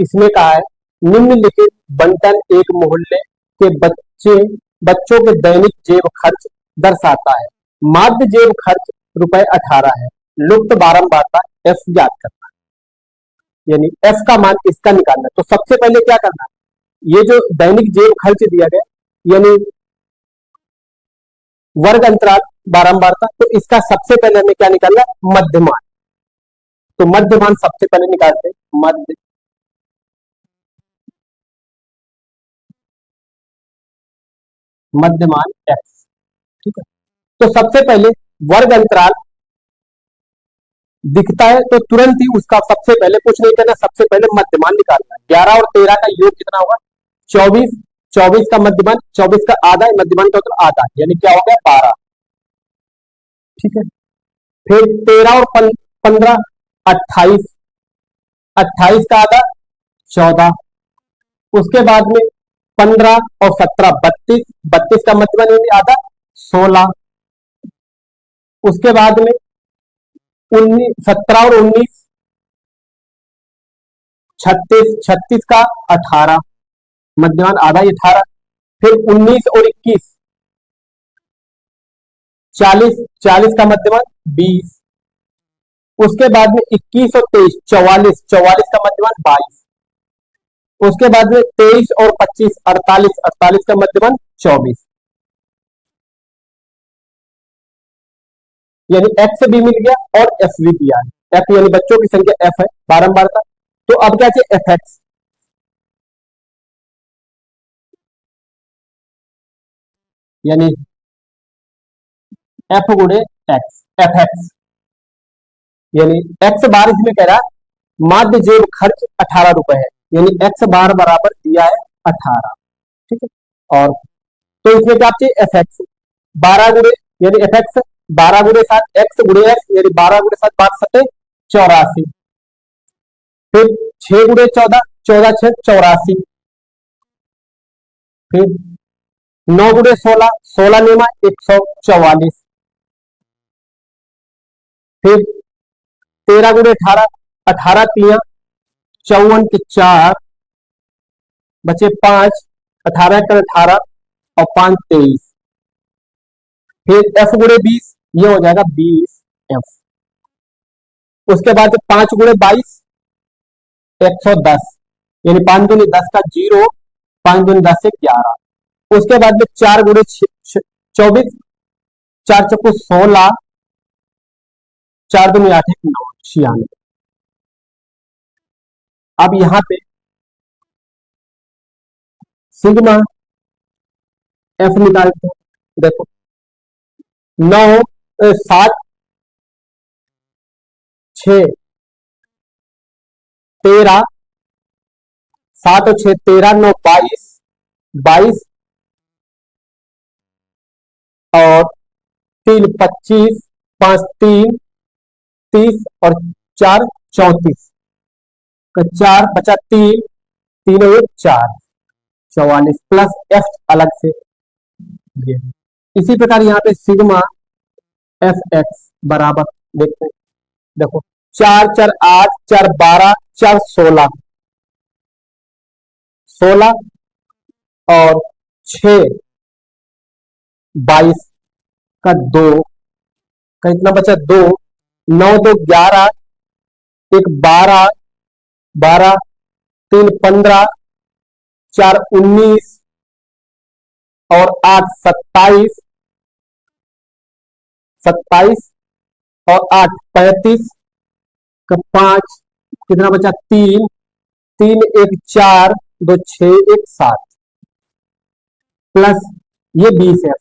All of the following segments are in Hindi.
इसमें कहा है निम्नलिखित बंटन एक मोहल्ले के बच्चों के दैनिक जेब खर्च दर्शाता है। माध्य जेब खर्च ₹18 है। लुप्त बारंबारता एफ याद करना है, यानी एफ का मान इसका निकालना है। तो सबसे पहले क्या करना है, ये जो दैनिक जेब खर्च दिया गया यानी वर्ग अंतराल बारंबारता, तो इसका सबसे पहले हमें क्या निकालना है, मध्यमान। तो मध्यमान सबसे पहले निकालते हैं, मध्यमान एक्स। ठीक है, तो सबसे पहले वर्ग अंतराल दिखता है तो तुरंत ही उसका सबसे पहले कुछ नहीं करना, सबसे पहले मध्यमान निकालना है। 11 और 13 का योग कितना होगा, 24। 24 का मध्यमान, 24 का आधा, मध्यमान का मतलब आधा, यानी क्या हो गया 12। ठीक है, फिर 13 और 15 28, 28 का आधा 14। उसके बाद में 15 और 17 32, 32 का मध्यमान यानी आधा 16। उसके बाद में 17 और 19 36, 36 का 18, मध्यमान आधा 18। फिर 19 और 21 40, 40 का मध्यमान 20। उसके बाद में 21 और 23 44, 44 का मध्यमान 22। उसके बाद में 23 और 25 48, 48 का मध्यमान 24। यानी एक्स भी मिल गया और एफ भी दिया है। एफ यानी बच्चों की संख्या एफ है बारंबारता। तो अब क्या चाहिए, एफ एक्स, यानी एफ गुणे एक्स, एफ एक्स यानी एक्स बार इसमें कह रहा है माध्य जेब खर्च ₹18 है, यानी एक्स बार बराबर दिया है 18। ठीक है, और तो इसमें क्या चाहिए, एफ एक्स 12 गुणे यानी एफ एक्स 12 गुणे 7 एक्स गुणे एक्स, यानी 12 गुणे 7 62 84। फिर 6 गुणे 14 14 6 84। फिर 9 गुणे 16 16 नियमा 144। फिर 13 गुणे 18 18 तिया 54 के 4 बचे 5, 18 कर 18 और 5 23। फिर एफ गुणे 20 ये हो जाएगा 20 एफ। उसके बाद 5 गुणे 22 110, यानी 5 दूनी 10 का 0, 5 दूनी 10 से 11। उसके बाद में 4 गुणे 24 4 चक्कू 16, 4 दूनी 8 9 96। अब यहां पे सिग्मा एफ निकालते हैं। देखो 9 7 6 13, 7 और 6 13 9 22 22 और 3 25 5 3 30 और 4 34 का 4 बचा 3 3 और 4 44 प्लस एफ अलग से। ये इसी प्रकार यहाँ पे सिग्मा एफ एक्स बराबर देखते हैं, देखो 4 4 8 4 12 4 16 16 और 6 22 का 2 का इतना बचा 2 9 2 11 1 12 12 3 15 4 19 और 8 27 27 और 8 35 का 5 कितना बचा 3 3 1 4 2 6 1 7 प्लस ये 20 है।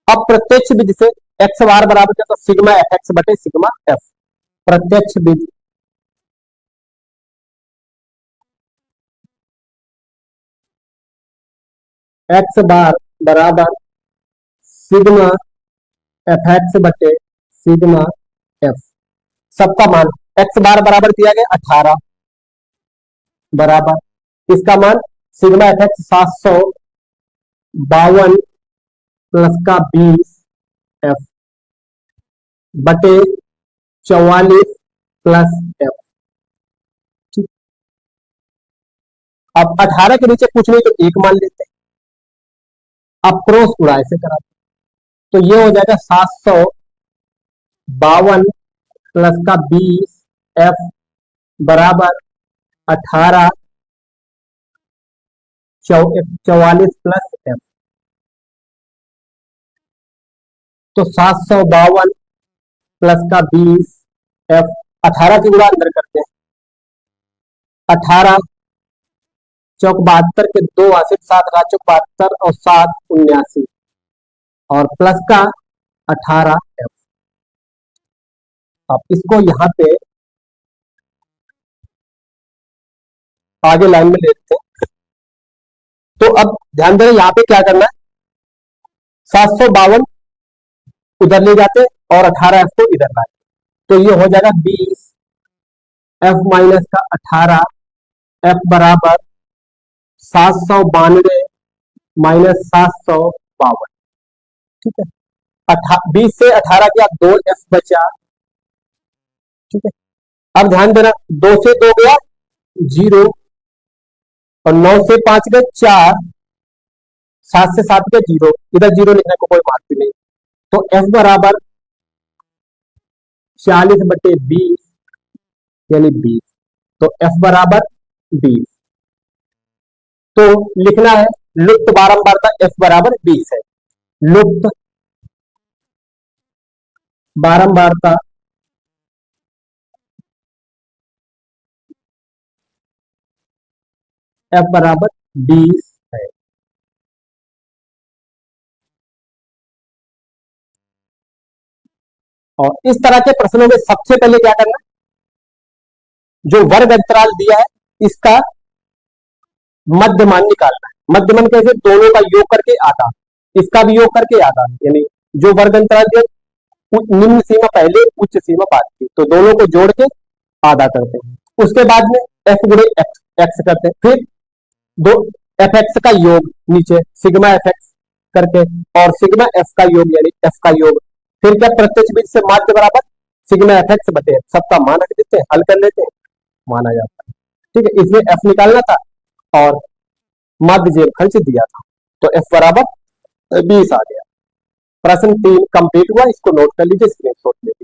अब प्रत्यक्ष विधि से एक्स बार बराबर क्या, तो सिग्मा एफ एक्स बटे सिग्मा एफ। प्रत्यक्ष विधि एक्स बार बराबर सिग्मा एफ एक्स बटे सिग्मा एफ। सबका मान एक्स बार बराबर दिया गया 18 बराबर इसका मान सिग्मा एफ एक्स 752 प्लस का 20 एफ बटे 44 प्लस एफ। ठीक, अब 18 के नीचे कुछ नहीं तो 1 मान लेते हैं। अब क्रॉस गुणा ऐसे करा तो ये हो जाएगा 752 प्लस का 20 एफ बराबर 18 44 प्लस एफ। तो 752 प्लस का 20 एफ 18 की गुणा अंदर करते हैं। 18 चौक 72 के 2 आसिक 7 चौक 72 और 7 79 और प्लस का 18 एफ। अब इसको यहां पे आगे लाइन में लेते हैं। तो अब ध्यान दें यहां पे क्या करना है, 752 उधर ले जाते और 18 एफ को इधर लाते। तो ये हो जाएगा 20 एफ माइनस का 18 एफ बराबर 792 माइनस 752। ठीक है, 20 से 18 गया 2 एफ बचा। ठीक है, अब ध्यान देना 2 से 2 गया 0 और 9 से 5 गए 4, 7 से 7 गए 0, इधर 0 लिखने को कोई बात भी नहीं। तो एफ बराबर 40/20 यानी 20। तो एफ बराबर 20। तो लिखना है लुप्त बारंबारता एफ बराबर 20 है। लुप्त बारंबारता एफ बराबर 20 है। और इस तरह के प्रश्नों में सबसे पहले क्या करना, जो वर्ग अंतराल दिया है इसका मध्यमान निकालना है। मध्यमान कैसे, दोनों का योग करके आधा, इसका भी योग करके आधा, यानी जो वर्ग अंतराल दिया निम्न सीमा पहले उच्च सीमा बाद की, तो दोनों को जोड़ के आधा करते हैं। उसके बाद में एफ गुणे एक्स करते हैं, फिर दो एफ एक्स का योग नीचे सिग्मा एफ एक्स करके और सिग्मा एफ का योग यानी एफ का योग, फिर क्या प्रत्यक्ष बीज से माध्य बराबर सिग्मा एफ एक्स बटे सबका मान रख देते हैं, हल कर लेते हैं, माना जाता है। ठीक है, इसमें एफ निकालना था और माध्य जेब खर्च दिया था, तो एफ बराबर 20 आ गया। प्रश्न 3 कंप्लीट हुआ, इसको नोट कर लीजिए, स्क्रीनशॉट ले लीजिए।